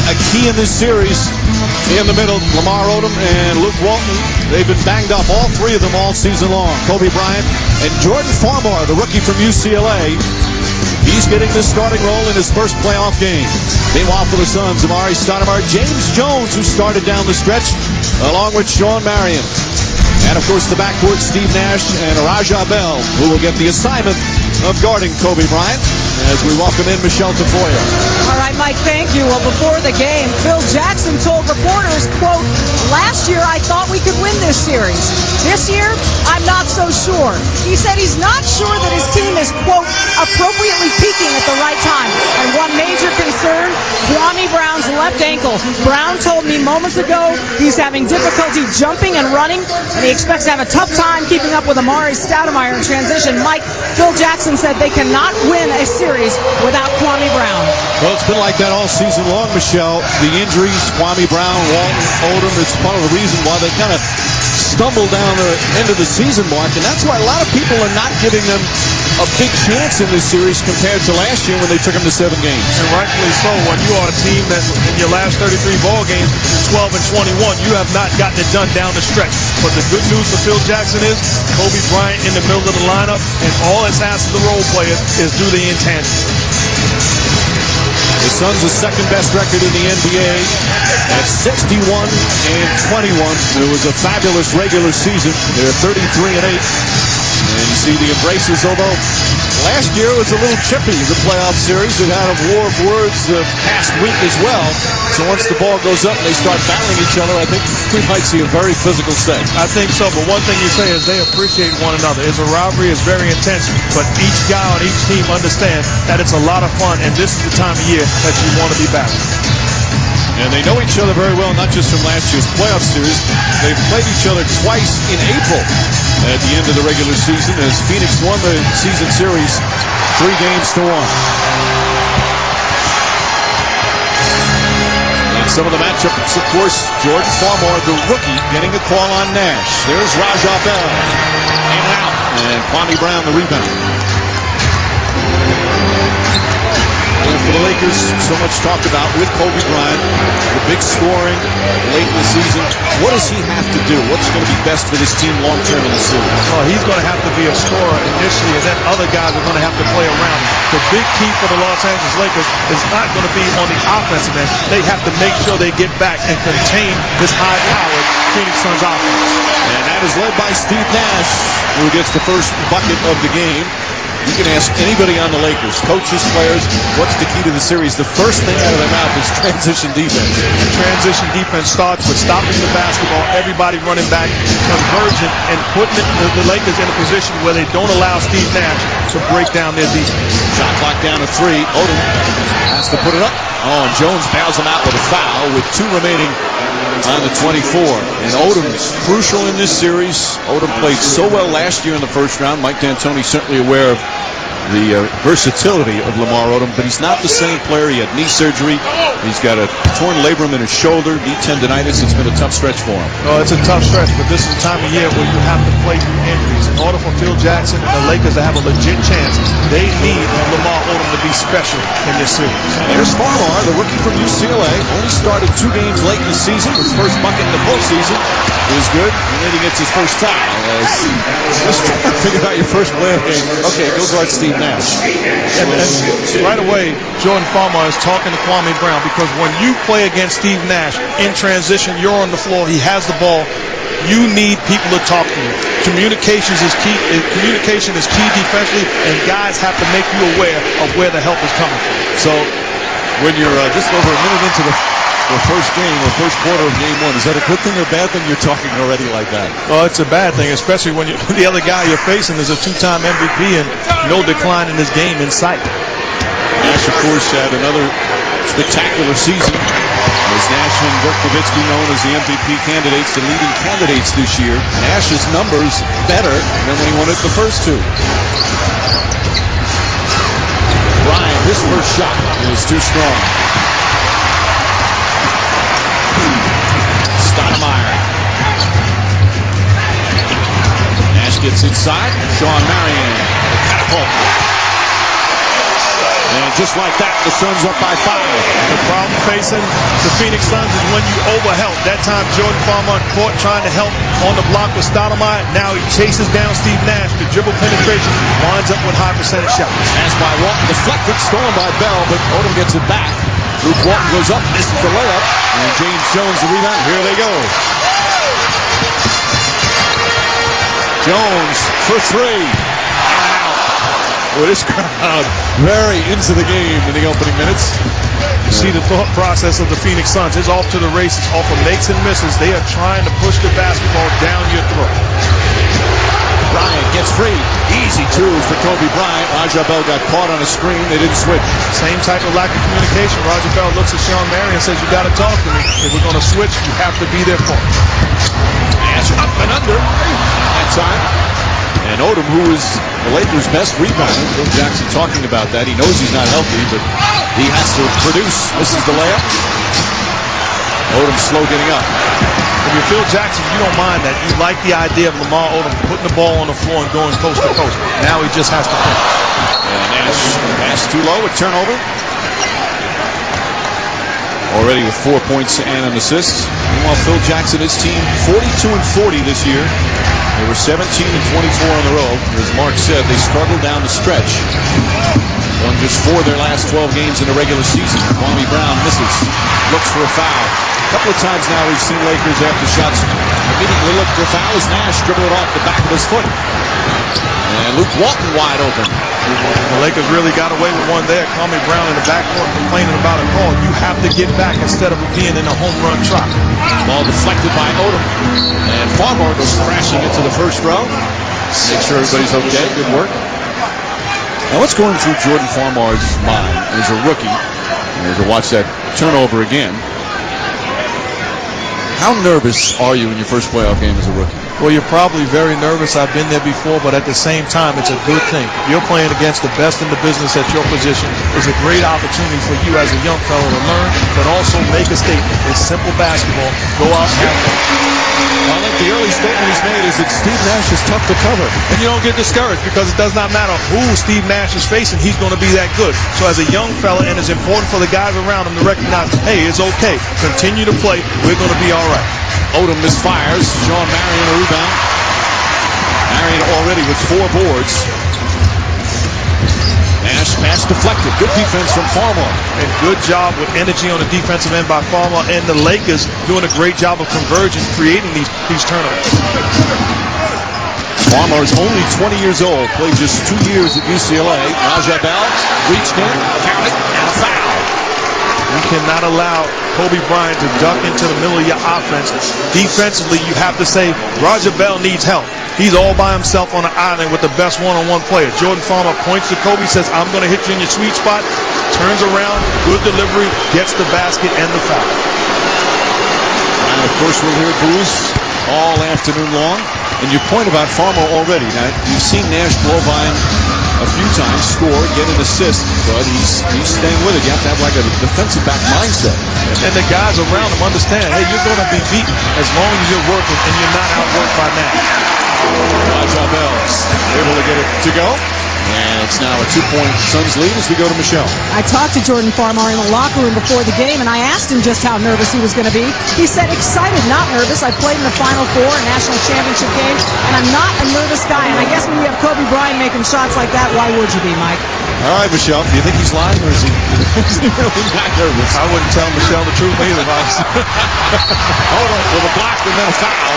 a key in this series. In the middle, Lamar Odom and Luke Walton. They've been banged up, all three of them, all season long. Kobe Bryant and Jordan Farmar, the rookie from UCLA. He's getting the starting role in his first playoff game. Meanwhile, for the Suns, Amar'e Stoudemire, James Jones, who started down the stretch, along with Shawn Marion. And, of course, the backcourt, Steve Nash and Raja Bell, who will get the assignment of guarding Kobe Bryant as we welcome in Michelle Tafoya. All right, Mike, thank you. Well, before the game, Phil Jackson told reporters, quote, "Last year I thought we could win this series. This year, I'm not so sure." He said he's not sure that his team is, quote, "appropriately peaking at the right time." And one major concern, Kwame Brown's left ankle. Brown told me moments ago he's having difficulty jumping and running, and he expects to have a tough time keeping up with Amar'e Stoudemire in transition. Mike, Phil Jackson said they cannot win a series without Kwame Brown. Well, it's been like that all season long, Michelle. The injuries, Kwame Brown, Walton, Odom, it's part of the reason why they kind of stumble down the end of the season mark, and that's why a lot of people are not giving them a big chance in this series compared to last year when they took them to 7 games. And rightfully so. When you are a team that in your last 33 ball games, 12 and 21, you have not gotten it done down the stretch. But the good news for Phil Jackson is Kobe Bryant in the middle of the lineup, and all it's asked of the role players is do the intangible. The Suns' second best record in the NBA at 61 and 21. It was a fabulous regular season. They're 33 and 8. And you see the embraces, although last year was a little chippy, the playoff series. It had a war of words the past week as well. So once the ball goes up and they start battling each other, I think we might see a very physical set. I think so, but one thing you say is they appreciate one another. It's a rivalry, it's very intense, but each guy on each team understands that it's a lot of fun, and this is the time of year that you want to be battling. And they know each other very well, not just from last year's playoff series. They've played each other twice in April at the end of the regular season as Phoenix won the season series 3-1. And some of the matchups, of course, Jordan Farmar, the rookie, getting a call on Nash. There's Raja Bell. In and out. And Kwame Brown, the rebound. And for the Lakers, so much talked about with Kobe Bryant, the big scoring late in the season. What does he have to do? What's going to be best for this team long term in the series? Well, he's going to have to be a scorer initially, and then other guys are going to have to play around him. The big key for the Los Angeles Lakers is not going to be on the offensive end. They have to make sure they get back and contain this high-powered Phoenix Suns offense. And that is led by Steve Nash, who gets the first bucket of the game. You can ask anybody on the Lakers, coaches, players, what's the key to the series? The first thing out of their mouth is transition defense. Transition defense starts with stopping the basketball, everybody running back, converging, and putting the Lakers in a position where they don't allow Steve Nash to break down their defense. Shot clock down to 3. Odom has to put it up. Oh, and Jones bails him out with a foul with 2 remaining on the 24. And Odom's crucial in this series. Odom played so well last year in the first round. Mike D'Antoni certainly aware of the versatility of Lamar Odom, but he's not the same player. He had knee surgery. He's got a torn labrum in his shoulder, knee tendonitis. It's been a tough stretch for him. Oh, it's a tough stretch, but this is the time of year where you have to play through injuries. In order for Phil Jackson and the Lakers to have a legit chance, they need Lamar Odom to be special in this series. And there's Farmar, the rookie from UCLA. Only started 2 games late in the season. His first bucket in the postseason is good, and then he gets his first foul. Just trying to figure out your first playoff game. Okay, go guard Steve Nash. And right away, Jordan Farmar is talking to Kwame Brown, because when you play against Steve Nash in transition, you're on the floor, he has the ball. You need people to talk to you. Communication is key defensively, and guys have to make you aware of where the help is coming from. So when you're just over a minute into the first game or first quarter of game 1, is that a good thing or a bad thing you're talking already like that? Well, it's a bad thing, especially when the other guy you're facing is a 2-time MVP and no decline in his game in sight. Nash, of course, had another spectacular season as Nash and Dirk Nowitzki, known as the MVP candidates, the leading candidates this year. Nash's numbers better than when he won it the first 2. Bryant, his first shot is too strong. Stoudemire. Nash gets inside. Shawn Marion. Catapult. And just like that, the Suns up by 5. The problem facing the Phoenix Suns is when you overhelp. That time Jordan Farmar caught trying to help on the block with Stoudemire. Now he chases down Steve Nash. The dribble penetration winds up with high percentage shots. Pass by Walton, deflected, stolen by Bell, but Odom gets it back. Luke Walton goes up, misses the layup, and James Jones the rebound. Here they go. Jones for 3. Out. Well, this crowd very into the game in the opening minutes. You see the thought process of the Phoenix Suns. It's off to the races, off of makes and misses. They are trying to push the basketball down your throat. Bryant gets free. Easy twos for Kobe Bryant. Raja Bell got caught on a screen. They didn't switch. Same type of lack of communication. Raja Bell looks at Sean Marion and says, you got to talk to me. If we're going to switch, you have to be there for me. Nash up and under that time. And Odom, who is the Lakers' best rebounder. Phil Jackson talking about that. He knows he's not healthy, but he has to produce. Misses the layup. Odom slow getting up. If you're Phil Jackson, you don't mind that. You like the idea of Lamar Odom putting the ball on the floor and going coast to coast. Now he just has to finish. And Nash pass too low, a turnover. Already with 4 points and an assist. Meanwhile, Phil Jackson, his team, 42-40 this year. They were 17-24 on the road. As Mark said, they struggled down the stretch. Won just 4 of their last 12 games in the regular season. Kwame Brown misses. Looks for a foul. A couple of times now we've seen Lakers after shots immediately look for a foul as Nash dribbled it off the back of his foot. And Luke Walton wide open. The Lakers really got away with one there. Kwame Brown in the backcourt complaining about a call. You have to get back instead of being in a home run trot. Ball deflected by Odom. And Farmar goes crashing into the first row. Make sure everybody's okay. Good work. Now what's going through Jordan Farmar's mind as a rookie? To watch that turnover again. How nervous are you in your first playoff game as a rookie? Well, you're probably very nervous. I've been there before, but at the same time, it's a good thing. You're playing against the best in the business at your position. It's a great opportunity for you as a young fellow to learn, but also make a statement. It's simple basketball. Go out and have fun. I think the early statement he's made is that Steve Nash is tough to cover. And you don't get discouraged because it does not matter who Steve Nash is facing. He's going to be that good. So as a young fella, and it's important for the guys around him to recognize, hey, it's okay. Continue to play. We're going to be all right. Odom misfires. Sean Marion a rebound. Marion already with 4 boards. Nash pass deflected. Good defense from Farmar. And good job with energy on the defensive end by Farmar, and the Lakers doing a great job of convergence, creating these turnovers. Farmar is only 20 years old. Played just 2 years at UCLA. Raja Bell reached in, found it, and a foul. You cannot allow Kobe Bryant to duck into the middle of your offense. Defensively, you have to say Raja Bell needs help. He's all by himself on an island with the best one-on-one player. Jordan Farmar points to Kobe, says, I'm going to hit you in your sweet spot. Turns around, good delivery, gets the basket and the foul. And of course, we'll hear boos all afternoon long. And your point about Farmar already. Now, you've seen Nash blow by him a few times, score, get an assist, but he's staying with it. You have to have like a defensive back mindset. And the guys around him understand, hey, you're going to be beaten as long as you're working and you're not outworked by Nash. Raja Bell able to get it to go. And it's now a 2-point Suns lead as we go to Michelle. I talked to Jordan Farmar in the locker room before the game, and I asked him just how nervous he was going to be. He said, excited, not nervous. I played in the Final Four, a national championship game, and I'm not a nervous guy. And I guess when you have Kobe Bryant making shots like that, why would you be, Mike? All right, Michelle, do you think he's lying, or is he really not nervous? I wouldn't tell Michelle the truth either. Hold on, with a block and then a foul.